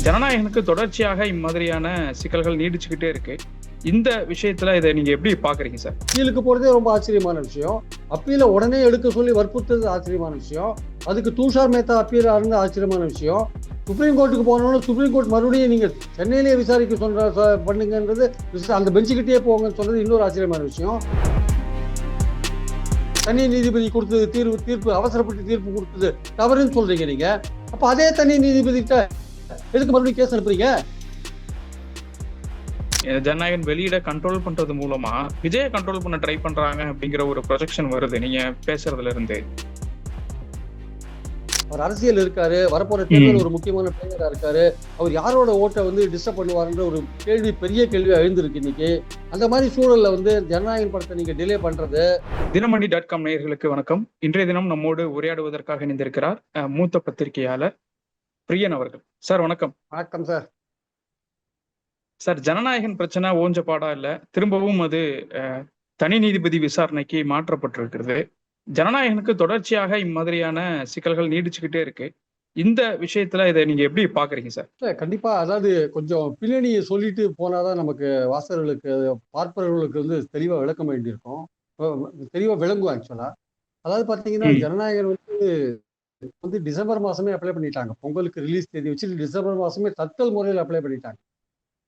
ஜனநாயகனுக்கு தொடர்ச்சியாக இம்மாதிரியான சிக்கல்கள் நீடிச்சுக்கிட்டே இருக்கு. இந்த விஷயத்துல இதை நீங்க எப்படி பாக்குறீங்க சார்? அப்பீலுக்கு போறதே ரொம்ப ஆச்சரியமான விஷயம். அப்பீல உடனே எடுக்க சொல்லி வற்புறுத்துறது ஆச்சரியமான விஷயம். அதுக்கு துஷார் மேத்தா அப்பீலா இருந்த ஆச்சரியமான விஷயம். சுப்ரீம் கோர்ட்டுக்கு போனோம்னா சுப்ரீம் கோர்ட் மறுபடியும் நீங்க சென்னையிலேயே விசாரிக்க பண்ணுங்கன்றது, அந்த பெஞ்சுக்கிட்டே போங்கன்னு சொன்னது இன்னொரு ஆச்சரியமான விஷயம். தனி நீதிபதி கொடுத்தது தீர்ப்பு அவசரப்பட்டு தீர்ப்பு கொடுத்தது தவறுன்னு சொல்றீங்க நீங்க. அப்ப அதே தனி நீதிபதி எதுக்கு மறுபடியும் கேஸ் அனுப்புறீங்க? ஜனநாயகன் வெளியிட கண்ட்ரோல் பண்றது மூலமா விஜய கண்ட்ரோல் பண்ண ட்ரை பண்றாங்க அப்படிங்கிற ஒரு ப்ரொஜெக்ஷன் வருது நீங்க பேசுறதுல இருந்து. அவர் அரசியல் இருக்காரு, வரப்போற தேர்தல் ஒரு முக்கியமான பிளேயரா இருக்காரு. அவர் யாரோட ஓட்டை டிஸ்டர்ப் பண்ணுவாருன்ற ஒரு கேள்வி, பெரிய கேள்வி எழுந்திருக்கு இன்னைக்கு. அந்த மாதிரி சூழல்ல ஜனநாயகன் படத்தை நீங்க டிலே பண்றது. தினமணி.com நேயர்களுக்கு வணக்கம். இன்றைய தினம் நம்மோடு உரையாடுவதற்காக இணைந்திருக்கிறார் மூத்த பத்திரிகையாளர் பிரியன் அவர்கள். சார் வணக்கம். வணக்கம் சார். சார், ஜனநாயகன் பிரச்சனை ஓஞ்ச பாடா இல்ல, திரும்பவும் அது தனி நீதிபதி விசாரணைக்கு மாற்றப்பட்டிருக்கிறது. ஜனநாயகனுக்கு தொடர்ச்சியாக இம்மாதிரியான சிக்கல்கள் நீடிச்சுக்கிட்டே இருக்கு. இந்த விஷயத்துல இதை நீங்க எப்படி பாக்குறீங்க சார்? கண்டிப்பா, அதாவது கொஞ்சம் பின்னணியை சொல்லிட்டு போனாதான் நமக்கு வாசகர்களுக்கு, பார்ப்பவர்களுக்கு தெளிவா விளக்க வேண்டியிருக்கும், தெளிவா விளங்கும். ஆக்சுவலா அதாவது பாத்தீங்கன்னா, ஜனநாயகன் டிசம்பர் மாசமே அப்ளை பண்ணிட்டாங்க. பொங்கலுக்கு ரிலீஸ் தேதி வச்சு டிசம்பர் மாசமே தட்கல் முறையில் அப்ளை பண்ணிட்டாங்க.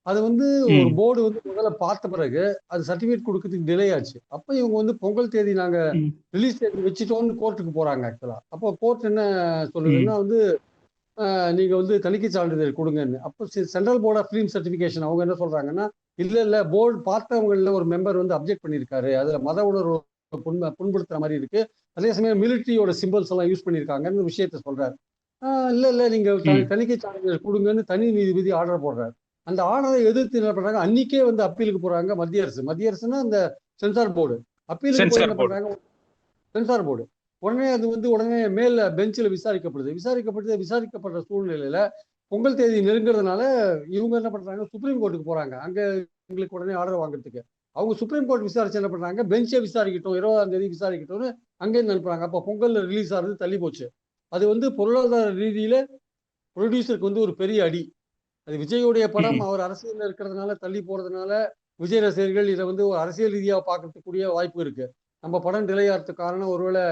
அது ஒரு போர்டு முதல்ல பார்த்த பிறகு அது சர்டிபிகேட் கொடுக்கறதுக்கு டிலே ஆச்சு. அப்ப இவங்க பொங்கல் தேதி நாங்க ரிலீஸ் தேதி வச்சுட்டோம்னு கோர்ட்டுக்கு போறாங்க. ஆக்சுவலா அப்போ கோர்ட் என்ன சொல்லுதுன்னா நீங்க தணிக்கை சான்றிதழ் கொடுங்கன்னு. அப்போ central board of film certification அவங்க என்ன சொல்றாங்கன்னா, இல்ல போர்டு பார்த்தவங்கள ஒரு மெம்பர் அப்ஜெக்ட் பண்ணியிருக்காரு, அதுல மத உணர்வு புண்படுத்துற மாதிரி இருக்கு, அதே சமயம் மிலிட்டரியோட சிம்பிள்ஸ் எல்லாம் யூஸ் பண்ணியிருக்காங்கன்னு விஷயத்த சொல்றாரு. இல்ல நீங்க தணிக்கை சான்றிதழ் கொடுங்கன்னு தனி நீதிபதி ஆர்டர் போடுறாரு. அந்த ஆர்டரை எதிர்த்து என்ன பண்றாங்க, அன்னைக்கே அப்பீலுக்கு போறாங்க மத்திய அரசு. மத்திய அரசுன்னா அந்த சென்சார் போர்டு. அப்பீலுக்கு போய் என்ன பண்றாங்க, சென்சார் போர்டு உடனே உடனே மேல பெஞ்சில் விசாரிக்கப்படுற சூழ்நிலையில பொங்கல் தேதி நெருங்குறதுனால இவங்க என்ன பண்றாங்க, சுப்ரீம் கோர்ட்டுக்கு போறாங்க. அங்க எங்களுக்கு உடனே ஆர்டர் வாங்குறதுக்கு அவங்க சுப்ரீம் கோர்ட் விசாரிச்சு என்ன பண்றாங்க, பெஞ்சை விசாரிக்கட்டும், 20ஆம் தேதி விசாரிக்கட்டும்னு அங்கேருந்து அனுப்புறாங்க. அப்ப பொங்கல் ரிலீஸ் ஆகிறது தள்ளி போச்சு. அது பொருளாதார ரீதியில ப்ரொடியூசருக்கு ஒரு பெரிய அடி. அது விஜயோடைய படம், அவர் அரசியல் இருக்கிறதுனால தள்ளி போறதுனால விஜய் ரசிகர்கள் இதை ஒரு அரசியல் ரீதியாக பார்க்கறதுக்கூடிய வாய்ப்பு இருக்கு. நம்ம படம் டிலே ஆகிறதுக்கு காரணம் ஒருவேளை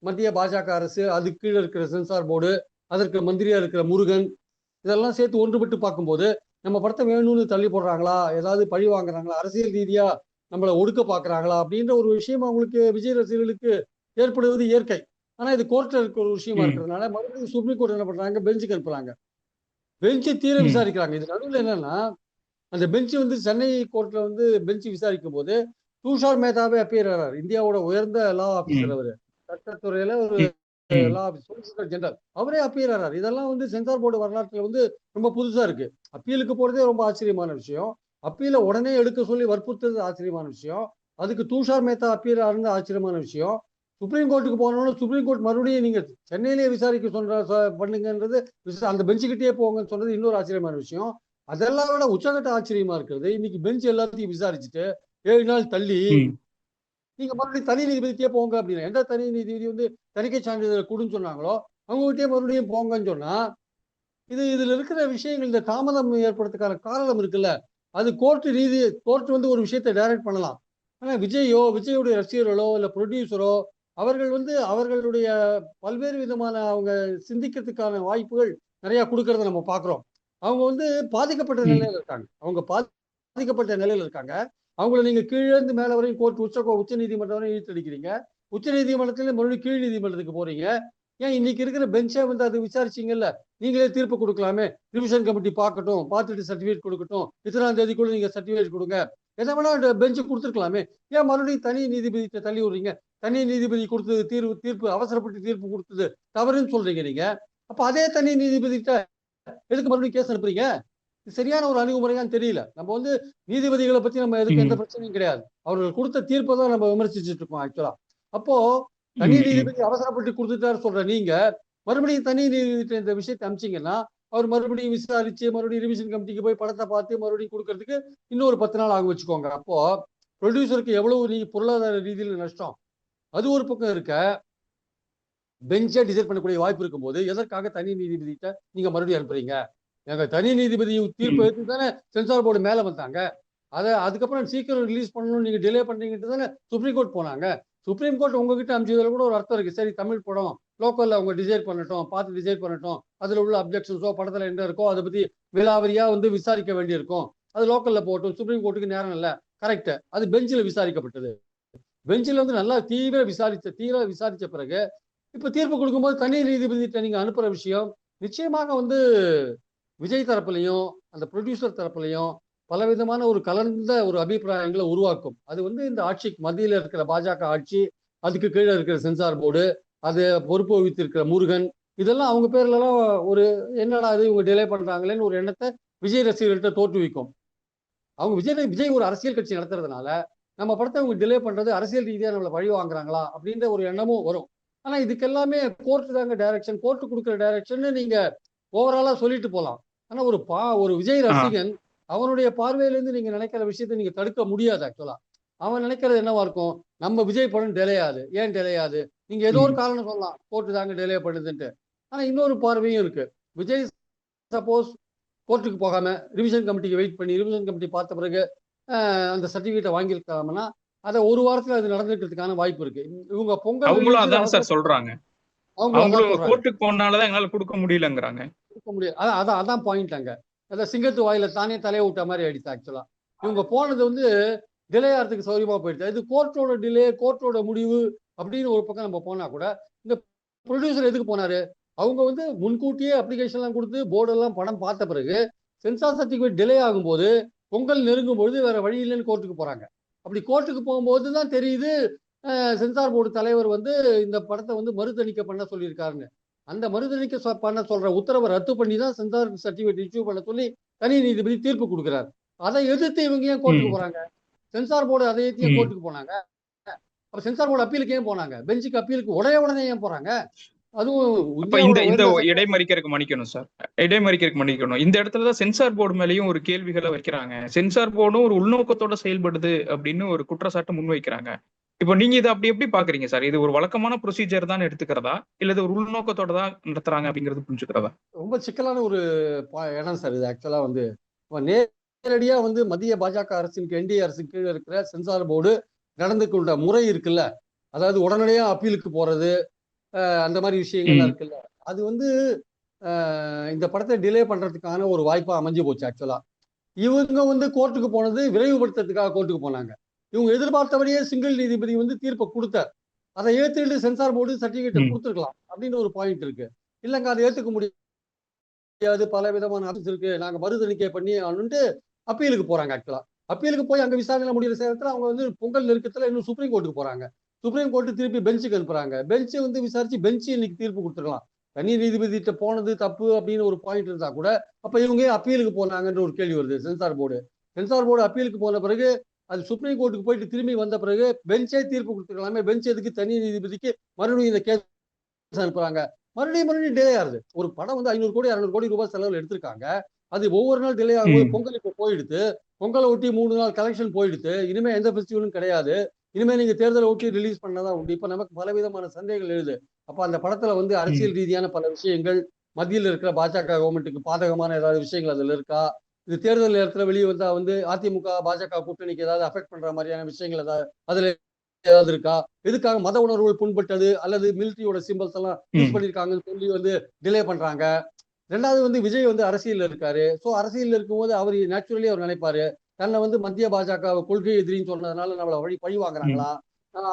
மத்திய பாஜக அரசு, அது கீழே இருக்கிற சென்சார் போர்டு, அதற்கு மந்திரியா இருக்கிற முருகன், இதெல்லாம் சேர்த்து ஒன்றுபட்டு பார்க்கும்போது நம்ம படத்தை வேணும்னு தள்ளி போடுறாங்களா, ஏதாவது பழி வாங்குறாங்களா, அரசியல் ரீதியா நம்மளை ஒடுக்க பாக்குறாங்களா அப்படின்ற ஒரு விஷயம் அவங்களுக்கு, விஜய் ரசிகர்களுக்கு ஏற்படுவது இயற்கை. ஆனா இது கோர்ட்ல இருக்கிற ஒரு விஷயமா இருக்கிறதுனால மறுபடியும் சுப்ரீம் கோர்ட் என்ன பண்றாங்க, பெஞ்சுக்கு அனுப்புறாங்க. பெஞ்சை தீர விசாரிக்கிறாங்க. இது நடுவில் என்னன்னா, அந்த பெஞ்சு சென்னை கோர்ட்ல பெஞ்சு விசாரிக்கும் போது துஷார் மேத்தாவே அப்பியர் ஆறாரு. இந்தியாவோட உயர்ந்த லா ஆபீசர், அவரு சட்டத்துறையில ஒரு லா சொலிசிட்டர் ஜெனரல், அவரே அப்பியர் ஆறாரு. இதெல்லாம் சென்சார் போர்டு வரலாற்றுல ரொம்ப புதுசா இருக்கு. அப்பீலுக்கு போறதே ரொம்ப ஆச்சரியமான விஷயம். அப்பீல உடனே எடுக்க சொல்லி வற்புறுத்துறது ஆச்சரியமான விஷயம். அதுக்கு துஷார் மேத்தா அப்பியர் ஆறுந்து ஆச்சரியமான விஷயம். சுப்ரீம் கோர்ட்டுக்கு போனோம்னா சுப்ரீம் கோர்ட் மறுபடியும் நீங்க சென்னையிலேயே விசாரிக்க பண்ணுங்கன்றது, அந்த பெஞ்சுக்கிட்டே போங்கன்னு சொன்னது இன்னொரு ஆச்சரியமான விஷயம். அதெல்லாம் விட உச்சகட்ட ஆச்சரியமா இருக்கிறது, இன்னைக்கு பெஞ்ச் எல்லாத்தையும் விசாரிச்சுட்டு 7 நாள் தள்ளி நீங்க மறுபடியும் தனி நீதிபதிக்கே போங்க அப்படின்னா, எந்த தனி நீதிபதி தணிக்கை சான்றிதழ் கொடுன்னு சொன்னாங்களோ அவங்ககிட்டயே மறுபடியும் போங்கன்னு சொன்னா, இதுல இருக்கிற விஷயங்கள், இந்த தாமதம் ஏற்படுறதுக்கான காரணம் இருக்குல்ல, அது கோர்ட் ஒரு விஷயத்தை டைரக்ட் பண்ணலாம். ஆனா விஜயோடைய ரசிகர்களோ இல்ல ப்ரொடியூசரோ அவர்கள் அவர்களுடைய பல்வேறு விதமான அவங்க சிந்திக்கிறதுக்கான வாய்ப்புகள் நிறைய கொடுக்கறத நம்ம பாக்குறோம். அவங்க பாதிக்கப்பட்ட நிலையில இருக்காங்க. அவங்களை நீங்க கீழே இருந்து மேல வரையும் கோர்ட், உச்ச நீதிமன்றம் வரையும் இழுத்தடிக்கிறீங்க. உச்ச நீதிமன்றத்துல மறுபடியும் கீழ் நீதிமன்றத்துக்கு போறீங்க. ஏன் இன்னைக்கு இருக்கிற பெஞ்சை அது விசாரிச்சீங்கல்ல, நீங்களே தீர்ப்பு கொடுக்கலாமே. ரிவிஷன் கமிட்டி பார்க்கட்டும், பார்த்துட்டு சர்டிபிகேட் கொடுக்கட்டும், இத்தனாம் தேதிக்குள்ள நீங்க சர்டிபிகேட் கொடுங்க, எதை வேணா பெஞ்சு கொடுத்துருக்கலாமே. ஏன் மறுபடியும் தனி நீதிபதி தள்ளி விடுறீங்க? தனி நீதிபதி கொடுத்தது தீர்ப்பு அவசரப்பட்டு தீர்ப்பு கொடுத்தது தவறுன்னு சொல்றீங்க நீங்க. அப்ப அதே தனி நீதிபதி எதுக்கு மறுபடியும் கேஸ் அனுப்புறீங்க? சரியான ஒரு அணுகுமுறையான்னு தெரியல. நம்ம நீதிபதிகளை பத்தி நம்ம எந்த பிரச்சனையும் கிடையாது. அவர்கள் கொடுத்த தீர்ப்பை தான் நம்ம விமர்சிச்சுட்டு இருக்கோம் ஆக்சுவலா. அப்போ தனி நீதிபதி அவசரப்பட்டு கொடுத்துட்டாரு சொல்ற நீங்க மறுபடியும் தனி நீதிபதி இந்த விஷயத்தை அமிச்சிங்கன்னா, அவர் மறுபடியும் விசாரிச்சு மறுபடியும் ரிவிஷன் கமிட்டிக்கு போய் படத்தை பார்த்து மறுபடியும் கொடுக்கறதுக்கு இன்னொரு 10 நாள் ஆகும் வச்சுக்கோங்க. அப்போ ப்ரொடியூசருக்கு எவ்வளவு பொருளாதார ரீதியில நஷ்டம். அது ஒரு பக்கம் இருக்க, பெஞ்சை டிசைட் பண்ணக்கூடிய வாய்ப்பு இருக்கும்போது எதற்காக தனி நீதிபதிட்ட நீங்க மறுபடியும் அனுப்புறீங்க? எங்க தனி நீதிபதி தீர்ப்பு ம். எடுத்து தானே சென்சார் போர்டு மேல வந்தாங்க. அதுக்கப்புறம் சீக்கிரம் ரிலீஸ் பண்ணணும் நீங்க டிலே பண்றீங்கட்டு தானே சுப்ரீம் கோர்ட் போனாங்க. சுப்ரீம் கோர்ட் உங்ககிட்ட அனுப்பிச்சதுல கூட ஒரு அர்த்தம் இருக்கு. சரி, தமிழ் படம் லோக்கல்ல அவங்க டிசைட் பண்ணட்டும், பார்த்து டிசைட் பண்ணட்டும். அதுல உள்ள அப்ஜெக்ஷன்ஸோ படத்துல என்ன இருக்கோ அதை பத்தி விலாவரியா விசாரிக்க வேண்டியிருக்கும். அது லோக்கல்ல போட்டும், சுப்ரீம் கோர்ட்டுக்கு நேரம் இல்ல. கரெக்ட். அது பெஞ்சில் விசாரிக்கப்பட்டது. பெஞ்சில் நல்லா தீவிர விசாரிச்ச பிறகு இப்ப தீர்ப்பு கொடுக்கும்போது தனி நீதிபதிட்ட நீங்க அனுப்புற விஷயம் நிச்சயமாக விஜய் தரப்புலையும் அந்த ப்ரொடியூசர் தரப்புலையும் பலவிதமான ஒரு கலந்த ஒரு அபிப்பிராயங்களை உருவாக்கும். அது இந்த ஆட்சிக்கு மத்தியில் இருக்கிற பாஜக ஆட்சி, அதுக்கு கீழே இருக்கிற சென்சார் போர்டு, அது பொறுப்பு வகித்திருக்கிற முருகன், இதெல்லாம் அவங்க பேர்ல எல்லாம் ஒரு என்னடா இது இவங்க டிலே பண்றாங்களேன்னு ஒரு எண்ணத்தை விஜய் ரசிகர்கள்ட்ட தோற்றுவிக்கும். அவங்க விஜய் ஒரு அரசியல் கட்சி நடத்துறதுனால நம்ம படத்தை அவங்க டிலே பண்றது அரசியல் ரீதியா நம்மளை பழி வாங்குறாங்களா அப்படின்ற ஒரு எண்ணமும் வரும். ஆனா இதுக்கு எல்லாமே கோர்ட்டு தாங்க டைரக்ஷன், கோர்ட்டு கொடுக்குற டைரக்ஷன் நீங்க ஓவராலா சொல்லிட்டு போலாம். ஆனா ஒரு விஜய் ஆ. ரசிகன் அவனுடைய பார்வையிலிருந்து நீங்க நினைக்கிற விஷயத்தை நீங்க தடுக்க முடியாது. ஆக்சுவலா அவன் நினைக்கிறது என்னவா இருக்கும், நம்ம விஜய் படம் டிலேயாது, ஏன் டிலேயாது, நீங்க ஏதோ ஒரு ம். காரணம் சொல்லலாம் கோர்ட்டு தாங்க டிலே பண்ணுதுன்ட்டு. ஆனா இன்னொரு பார்வையும் இருக்கு. விஜய் சப்போஸ் கோர்ட்டுக்கு போகாம ரிவிஷன் கமிட்டிக்கு வெயிட் பண்ணி ரிவிஷன் கமிட்டி பார்த்த பிறகு அந்த சர்டிபிகேட்டை வாங்கியிருக்காங்கன்னா அதை ஒரு வாரத்துல அது நடந்துக்கிறதுக்கான வாய்ப்பு இருக்கு. இவங்க பொங்கல் அவங்களும் ரிலீஸ் அதான சார் அவசர சொல்றாங்க. அவங்களும் அதான் அவங்களும் சொல்றாங்க. கோர்ட்டுக்கு போனாலதான் எங்களால குடுக்க முடியலங்கிறாங்க. இருக்க முடியாது. அதான் அதான் அதான் பாயிண்ட் அங்க. அதான் சிங்கத்து வாயில தானே தலையை விட்ட மாதிரி ஆயிடுச்சு ஆக்சுவலா. இவங்க போனது டிலே ஆகிறதுக்கு சௌரியமா போயிடுச்சு. இது கோர்ட்டோட டிலே, கோர்ட்டோட முடிவு அப்படின்னு ஒரு பக்கம் நம்ம போனா கூட இந்த ப்ரொடியூசர் எதுக்கு போனாரு? அவங்க முன்கூட்டியே அப்ளிகேஷன் எல்லாம் கொடுத்து போர்டெல்லாம் படம் பார்த்த பிறகு சென்சார் சர்டிபிகேட் டிலே ஆகும்போது பொங்கல் நெருங்கும் பொழுது வேற வழி இல்லைன்னு கோர்ட்டுக்கு போறாங்க. அப்படி கோர்ட்டுக்கு போகும்போது தான் தெரியுது சென்சார் போர்டு தலைவர் இந்த படத்தை மறுதணிக்கை பண்ண சொல்லியிருக்காருன்னு. அந்த மறுதணிக்கை பண்ண சொல்ற உத்தரவை ரத்து பண்ணி தான் சென்சார் சர்டிபிகேட் இஷ்யூ பண்ண சொல்லி தனி நீதிபதி தீர்ப்பு கொடுக்கிறார். அதை எதிர்த்து இவங்க ஏன் கோர்ட்டுக்கு ம். போறாங்க? சென்சார் போர்டு அதை ஏன் ம். கோர்ட்டுக்கு போனாங்க? அப்ப சென்சார் போர்டு அப்பீலுக்கு ஏன் போனாங்க? பெஞ்சுக்கு அப்பீலுக்கு உடனே ஏன் போறாங்க? அதுவும் அப்ப இந்த இந்தியாவோட இந்த உயர்ந்த சட்ட இடைமறிக்கிறதுக்கு மன்னிக்கணும் சார். இடைமறிக்கிறதுக்கு மன்னிக்கணும். இந்த இடத்துல தான் சென்சார் போர்டு மேலயும் ஒரு கேள்விகளை வைக்கிறாங்க. சென்சார் போர்டும் ஒரு உள்நோக்கத்தோட செயல்படுது அப்படின்னு ஒரு குற்றச்சாட்டு முன்வைக்கிறாங்க. இப்போ நீங்க இதை அப்படி எப்படி பாக்குறீங்க சார்? இது ஒரு வழக்கமான ப்ரொசீஜர் தான் எடுத்துக்கிறதா, இல்ல இது ஒரு உள்நோக்கத்தோட தான் நடத்துறாங்க அப்படிங்கிறது புரிஞ்சுக்கிறதா? ரொம்ப சிக்கலான ஒரு இடம் சார் இது. ஆக்சுவலா நேரடியா மத்திய பாஜக அரசின் என்டிஏ அரசுக்கு கீழே இருக்கிற சென்சார் போர்டு நடந்து கொண்ட முறை இருக்குல்ல, அதாவது உடனடியா அப்பீலுக்கு போறது, அந்த மாதிரி விஷயங்கள்லாம் ம். இருக்குல்ல, அது இந்த படத்தை டிலே பண்றதுக்கான ஒரு வாய்ப்பா அமைஞ்சு போச்சு ஆக்சுவலா. இவங்க கோர்ட்டுக்கு போனது விரைவுபடுத்துறதுக்காக கோர்ட்டுக்கு போனாங்க. இவங்க எதிர்பார்த்தபடியே சிங்கிள் நீதிபதி தீர்ப்பை கொடுத்தார். அதை ஏத்துக்கிட்டு சென்சார் போர்டு சர்டிபிகேட்டை ம். கொடுத்துருக்கலாம் அப்படின்னு ஒரு பாயிண்ட் இருக்கு. இல்லைங்க அதை ஏத்துக்க முடியாது, பல விதமான ஆப்ஷன்ஸ் இருக்கு, நாங்க மறுதணிக்கை பண்ணி அப்பீலுக்கு போறாங்க. ஆக்சுவலா அப்பீலுக்கு போய் அங்க விசாரணை முடிகிற நேரத்துல அவங்க பொங்கல் நெருக்கத்துல இன்னும் சுப்ரீம் கோர்ட்டுக்கு போறாங்க. சுப்ரீம் கோர்ட்டு திருப்பி பெஞ்சுக்கு அனுப்புறாங்க. பெஞ்சு விசாரிச்சு பெஞ்சு இன்னைக்கு தீர்ப்பு கொடுத்துருக்கலாம். தனி நீதிபதிட்ட போனது தப்பு அப்படின்னு ஒரு பாயிண்ட் இருந்தா கூட அப்ப இவங்க அப்பீலுக்கு போனாங்கன்ற ஒரு கேள்வி வருது. சென்சார் போர்டு அப்பீலுக்கு போன பிறகு அது சுப்ரீம் கோர்ட்டுக்கு போயிட்டு திரும்பி வந்த பிறகு பெஞ்சே தீர்ப்பு கொடுத்துருக்கலாமே. பெஞ்ச் எதுக்கு தனி நீதிபதிக்கு மறுபடியும் இந்த கேஸ் அனுப்புறாங்க? மறுபடியும் டிலே ஆகுது. ஒரு படம் 500 கோடி 600 கோடி ரூபாய் செலவில் எடுத்திருக்காங்க. அது ஒவ்வொரு நாள் டிலே ஆகும்போது ம். பொங்கல் இப்போ போயிடுது. பொங்கலை ஒட்டி 3 நாள் கலெக்ஷன் போயிடுது. இனிமே எந்த ஃபெஸ்டிவலும் கிடையாது. இனிமே நீங்க தேர்தலை ஒட்டி ரிலீஸ் பண்ணதான் உண்டு. இப்ப நமக்கு பலவிதமான சந்தேகங்கள் எழுது. அப்ப அந்த படத்துல ம். அரசியல் ரீதியான பல விஷயங்கள், மத்தியில் இருக்கிற பாஜக கவர்மெண்ட்டுக்கு பாதகமான ஏதாவது விஷயங்கள் அதுல இருக்கா? இது தேர்தல் நேரத்துல வெளியே வந்தா அதிமுக பாஜக கூட்டணிக்கு ஏதாவது அஃபெக்ட் பண்ற மாதிரியான விஷயங்கள் ஏதாவது அதுல ஏதாவது இருக்கா? எதுக்காக மத உணர்வுகள் புண்பட்டது அல்லது மிலிட்டரியோட சிம்பல்ஸ் எல்லாம் யூஸ் ம். பண்ணிருக்காங்கன்னு சொல்லி டிலே பண்றாங்க. ரெண்டாவது விஜய் அரசியல் இருக்காரு. சோ அரசியல் இருக்கும்போது அவர் நேச்சுரலி அவர் நினைப்பாரு, தன்னை மத்திய பாஜக கொள்கை எதிரின்னு சொன்னதுனால நம்மள பழி ம். வாங்குறாங்களா,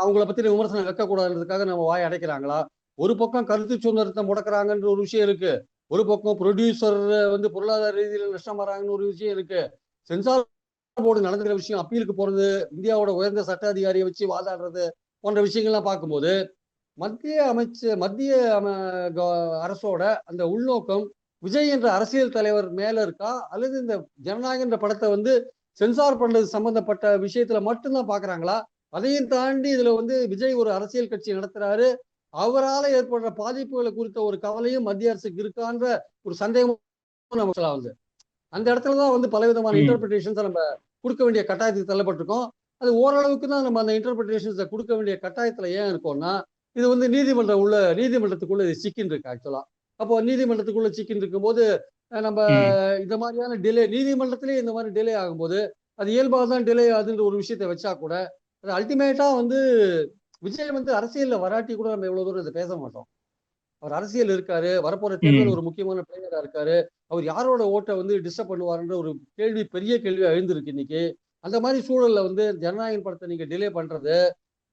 அவங்கள பத்தின விமர்சனம் வைக்கக்கூடாதுன்றதுக்காக நம்ம வாய் அடைக்கிறாங்களா? ஒரு பக்கம் கருத்து சுதந்திரத்தை முடக்கிறாங்கன்ற ஒரு விஷயம் இருக்கு. ஒரு பக்கம் ப்ரொடியூசர் பொருளாதார ரீதியில நஷ்டம் வராங்கன்னு ஒரு விஷயம் இருக்கு. சென்சார் போர்டு நடந்துக்கிற விஷயம், அப்பீலுக்கு போறது, இந்தியாவோட உயர்ந்த சட்ட அதிகாரியை வச்சு வாதாடுறது போன்ற விஷயங்கள்லாம் பார்க்கும்போது மத்திய அரசோட அந்த உள்நோக்கம் விஜய் என்ற அரசியல் தலைவர் மேல இருக்கா, அல்லது இந்த ஜனநாயகம் என்ற படத்தை சென்சார் பண்றது சம்பந்தப்பட்ட விஷயத்துல மட்டும்தான் பாக்குறாங்களா? அதையும் தாண்டி இதுல விஜய் ஒரு அரசியல் கட்சி நடத்துறாரு, அவரால ஏற்படுற பாதிப்புகளை குறித்த ஒரு கவலையும் மத்திய அரசுக்கு இருக்கான்ற ஒரு சந்தேகமும் நமக்கு அந்த இடத்துலதான் பலவிதமான ம். இன்டர்பிரிட்டேஷன்ஸ் நம்ம கொடுக்க வேண்டிய கட்டாயத்துக்கு தள்ளப்பட்டிருக்கோம். அது ஓரளவுக்கு தான் நம்ம அந்த இன்டர்பிரிட்டேஷன்ஸை கொடுக்க வேண்டிய கட்டாயத்துல ஏன் இருக்கோம்னா, இது நீதிமன்றத்துக்குள்ள இது சிக்கின்னு இருக்கு ஆக்சுவலா. அப்போ நீதிமன்றத்துக்குள்ள சிக்கின்னு இருக்கும்போது நம்ம இந்த மாதிரியான டிலே நீதிமன்றத்திலே இந்த மாதிரி டிலே ஆகும்போது அது இயல்பாக தான் டிலே ஆகுதுன்ற ஒரு விஷயத்தை வச்சா கூட அது அல்டிமேட்டா வந்து விஜய் வந்து அரசியல்ல வராட்டி கூட நம்ம எவ்வளவு தூரம் இதை பேச மாட்டோம். அவர் அரசியல் இருக்காரு, வரப்போற தேர்தல் ஒரு முக்கியமான பிளேயரா இருக்காரு. அவர் யாரோட ஓட்டை வந்து டிஸ்டர்ப் பண்ணுவாருன்ற ஒரு கேள்வி, பெரிய கேள்வியா எழுந்திருக்கு இன்னைக்கு. அந்த மாதிரி சூழல்ல வந்து ஜனநாயகன் படத்தை நீங்க டிலே பண்றது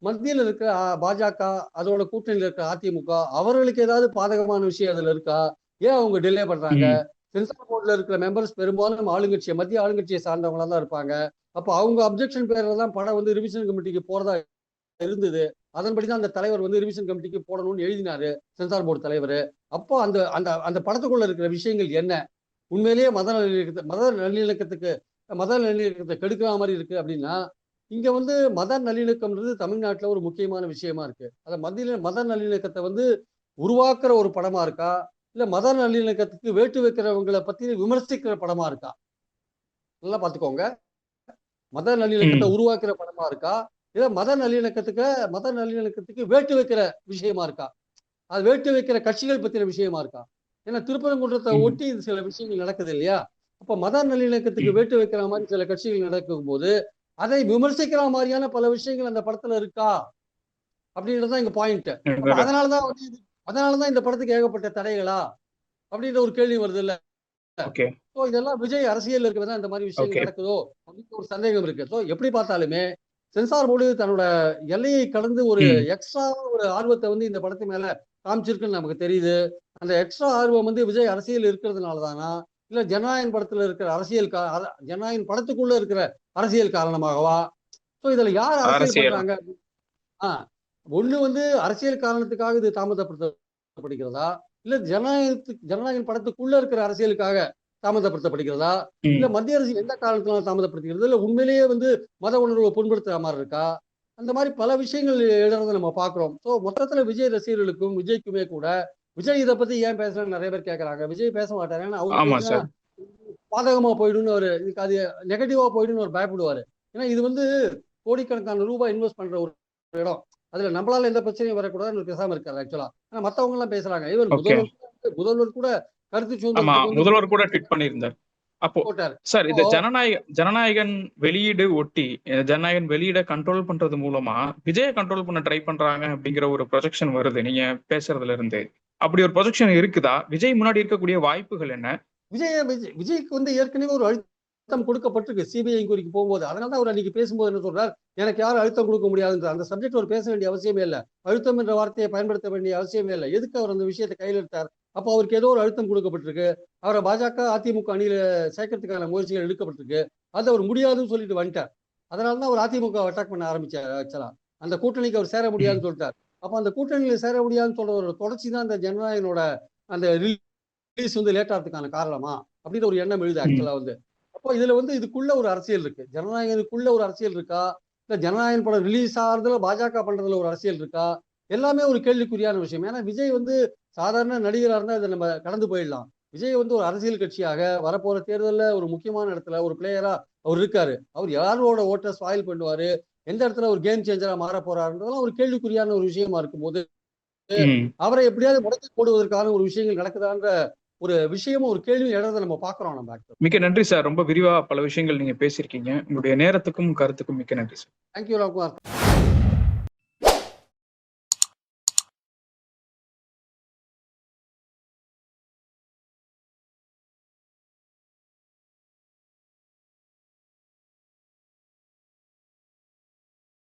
மத்தியில் இருக்கிற பாஜக, அதோட கூட்டணியில் இருக்கிற அதிமுக, அவர்களுக்கு ஏதாவது பாதகமான விஷயம் அதுல இருக்கா? ஏன் அவங்க டிலே பண்றாங்க? சென்சார் போர்டுல இருக்கிற மெம்பர்ஸ் பெரும்பாலும் ஆளுங்கட்சியை, மத்திய ஆளுங்கட்சியை சார்ந்தவங்களா தான் இருப்பாங்க. அப்போ அவங்க அப்ஜெக்ஷன் பேர்ல தான் படம் வந்து ரிவிஷன் கமிட்டிக்கு போறதா இருந்தது. அதன்படிதான் அந்த தலைவர் வந்து ரிவிஷன் கமிட்டிக்கு போடணும்னு எழுதினாரு, சென்சார் போர்டு தலைவர். அப்போ அந்த அந்த அந்த படத்துக்குள்ள இருக்கிற விஷயங்கள் என்ன? உண்மையிலேயே மத நல்லிணக்கத்தை கெடுக்கிற மாதிரி இருக்கு அப்படின்னா, இங்க வந்து மத நல்லிணக்கம்ன்றது தமிழ்நாட்டுல ஒரு முக்கியமான விஷயமா இருக்கு. அந்த மத நல்லிணக்கத்தை வந்து உருவாக்குற ஒரு படமா இருக்கா? இல்ல மத நல்லிணக்கத்துக்கு வேட்டு வைக்கிறவங்களை பத்தி விமர்சிக்கிற படமா இருக்கா? நல்லா பாத்துக்கோங்க. மத நல்லிணக்கத்தை உருவாக்குற படமா இருக்கா? இல்ல மத நல்லிணக்கத்துக்கு வேட்டு வைக்கிற விஷயமா இருக்கா? அது வேட்டு வைக்கிற கட்சிகள் பத்தின விஷயமா இருக்கா? ஏன்னா திருப்பரங்குன்றத்தை ஒட்டி சில விஷயங்கள் நடக்குது இல்லையா? அப்ப மத நல்லிணக்கத்துக்கு வேட்டு வைக்கிற மாதிரி சில கட்சிகள் நடக்கும் போது அதை விமர்சிக்கிற மாதிரியான பல விஷயங்கள் அந்த படத்துல இருக்கா அப்படின்றதுதான் இங்க பாயிண்ட். அதனாலதான் இந்த படத்துக்கு ஏகப்பட்ட தடைகளா அப்படின்ற ஒரு கேள்வி வருது இல்ல. இதெல்லாம் விஜய் அரசியல் இருக்கிறதா இந்த மாதிரி விஷயங்கள் நடக்குதோ அப்படின்னு ஒரு சந்தேகம் இருக்கு. ஸோ எப்படி பார்த்தாலுமே சென்சார் போர்டு தன்னோட எல்லையை கடந்து ஒரு எக்ஸ்ட்ரா ஒரு ஆர்வத்தை வந்து இந்த படத்து மேல காமிச்சிருக்குன்னு நமக்கு தெரியுது. அந்த எக்ஸ்ட்ரா ஆர்வம் வந்து விஜய் அரசியல் இருக்கிறதுனால தானா, இல்ல ஜனநாயகன் படத்துல இருக்கிற ஜனநாயகன் படத்துக்குள்ள இருக்கிற அரசியல் காரணமாகவா? ஸோ இதுல யார் அரசியல் பண்றாங்க? ஒண்ணு வந்து அரசியல் காரணத்துக்காக இது தாமதப்படுத்தப்படுகிறதா, இல்ல ஜனநாயகன் படத்துக்குள்ள இருக்கிற அரசியலுக்காக தாமதப்படுத்தப்படுகிறதா, இல்ல மத்திய அரசு எந்த காரணத்தினால தாமதப்படுத்துகிறது, இல்ல உண்மையிலேயே வந்து மத உணர்வை புண்படுத்துற மாதிரி இருக்கா? அந்த மாதிரி பல விஷயங்கள் எழுதுறதை நம்ம பாக்குறோம். ஸோ மொத்தத்துல விஜய் ரசிகர்களுக்கும் விஜய்க்குமே கூட விஜய் இதை பத்தி ஏன் பேசுறான்னு நிறைய பேர் கேட்கறாங்க. விஜய் பேச மாட்டாரு. ஏன்னா அவருக்கு பாதகமா போயிடும்னு ஒரு அது நெகட்டிவா போயிடும்னு ஒரு பயப்படுவாரு. ஏன்னா இது வந்து கோடிக்கணக்கான ரூபாய் இன்வெஸ்ட் பண்ற ஒரு இடம். அதுல நம்மளால எந்த பிரச்சனையும் வரக்கூடாதுன்னு பேசாம இருக்காரு ஆக்சுவலா. ஆனா மத்தவங்க எல்லாம் பேசுறாங்க. இவர் முதல்வர் கூட கருத்து சுதந்திரத்துக்கு முதல்வர் கூட ட்வீட் பண்ணியிருந்தார். அப்போ சார் இந்த ஜனநாயகன் வெளியீடு ஒட்டி ஜனநாயகன் வெளியீட கண்ட்ரோல் பண்றது மூலமா விஜய கண்ட்ரோல் பண்ண ட்ரை பண்றாங்க அப்படிங்கிற ஒரு ப்ரொஜெக்ஷன் வருது நீங்க பேசுறதுல இருந்து. அப்படி ஒரு ப்ரொஜெக்ஷன் இருக்குதா? விஜய் முன்னாடி இருக்கக்கூடிய வாய்ப்புகள் என்ன? விஜய்க்கு வந்து ஏற்கனவே ஒரு அழுத்தம் கொடுக்கப்பட்டிருக்கு சிபிஐ இன்கொயரிக்கு போகும்போது. அதனால அவர் அன்னைக்கு பேசும்போது என்ன சொல்றார், எனக்கு யாரும் அழுத்தம் கொடுக்க முடியாதுன்ற அந்த சப்ஜெக்ட் அவர் பேச வேண்டிய அவசியமே இல்லை. அழுத்தம் என்ற வார்த்தையை பயன்படுத்த வேண்டிய அவசியமே இல்லை. எதுக்கு அவர் அந்த விஷயத்தை கையில் எடுத்தார்? அப்போ அவருக்கு ஏதோ ஒரு அழுத்தம் கொடுக்கப்பட்டிருக்கு. அவரை பாஜக அதிமுக அணியில சேர்க்கறதுக்கான முயற்சிகள் எடுக்கப்பட்டிருக்கு. அது அவர் முடியாதுன்னு சொல்லிட்டு வந்துட்டார். அதனாலதான் அவர் அதிமுக அட்டாக் பண்ண ஆரம்பிச்சார். ஆக்சுவலா அந்த கூட்டணிக்கு அவர் சேர முடியாதுன்னு சொல்லிட்டார். அப்ப அந்த கூட்டணியில சேர முடியாதுன்னு சொல்ற ஒரு தொடர்ச்சி தான் அந்த ஜனநாயகனோட அந்த ரிலீஸ் வந்து லேட் ஆகிறதுக்கான காரணமா அப்படின்னு ஒரு எண்ணம் எழுது ஆக்சுவலா வந்து. அப்போ இதுல வந்து இதுக்குள்ள ஒரு அரசியல் இருக்கு. ஜனநாயகனுக்குள்ள ஒரு அரசியல் இருக்கா, இல்ல ஜனநாயகன் படம் ரிலீஸ் ஆகிறதுல பாஜக பண்றதுல ஒரு அரசியல் இருக்கா, எல்லாமே ஒரு கேள்விக்குறியான விஷயம். ஏன்னா விஜய் வந்து சாதாரண நடிகராக இருந்தா இதை நம்ம கடந்து போயிடலாம். விஜய் வந்து ஒரு அரசியல் கட்சியாக வரப்போற தேர்தலில் ஒரு முக்கியமான இடத்துல ஒரு பிளேயரா அவர் இருக்காரு. அவர் யாரோட ஓட்டை ஸ்பாயில் பண்ணுவாரு, எந்த இடத்துல ஒரு கேம் சேஞ்சரா மாற போறாருன்றதெல்லாம் ஒரு கேள்விக்குறியான ஒரு விஷயமா இருக்கும்போது அவரை எப்படியாவது முடக்கி போடுவதற்கான ஒரு விஷயங்கள் நடக்குதான்ற ஒரு விஷயமும் ஒரு கேள்வி எழுறதை நம்ம பாக்குறோம். நம்ம மிக்க நன்றி சார். ரொம்ப விரிவா பல விஷயங்கள் நீங்க பேசியிருக்கீங்க. உங்களுடைய நேரத்துக்கும் கருத்துக்கும் மிக்க நன்றி சார். தேங்க்யூ ராம்குமார்.